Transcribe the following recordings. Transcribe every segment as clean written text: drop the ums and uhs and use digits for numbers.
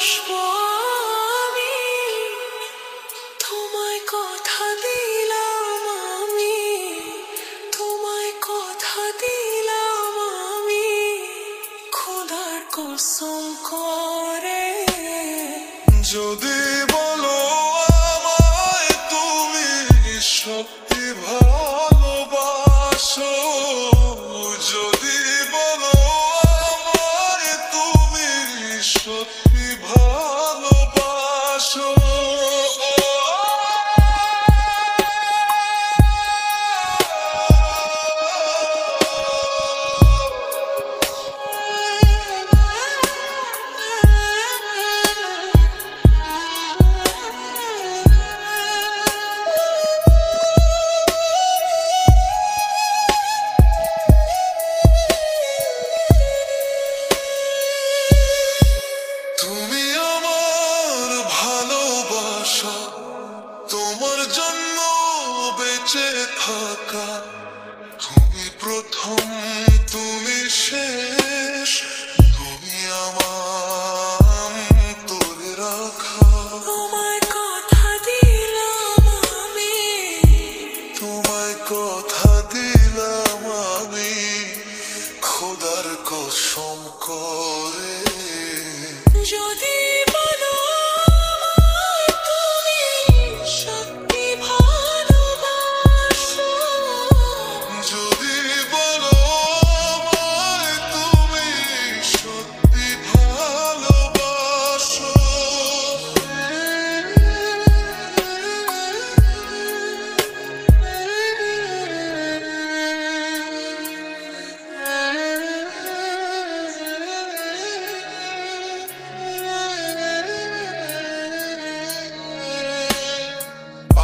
ভালোবাসবো আমি, তোমায় কথা দিলাম আমি, তোমায় কথা দিলাম আমি, খোদার কসম করে। যদি বলো আমায় তুমি সত্যি ভালোবাসো, যদি বলো আমায় তুমি সত্যি ভালোবাসো, তুমি আমার ভালোবাসা, তোমার জন্য বেঁচে থাকা, তুমি প্রথম তুমি শেষ, তুমি আমার তোরে রাখা। তোমায় কথা দিলাম আমি, তোমায় কথা দিলাম আমি, খোদার কসম করে। যদি বলো আমায় তুমি সত্যি ভালোবাসো, যদি বলো আমায় তুমি সত্যি ভালোবাসো,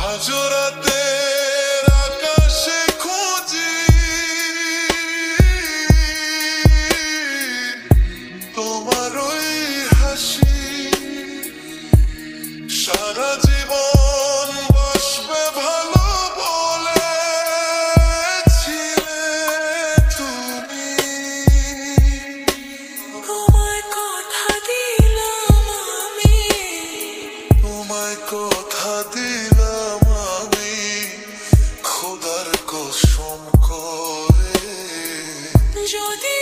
আজ রাতের আকাশে খুঁজি তোমার ওই হাসি, সারা জীবন বাসবে ভালো বলেছিলে তুমি। তোমায় কথা দিলাম আমি, তোমায় কথা দিলাম আমি, খোদার কসম করে। যদি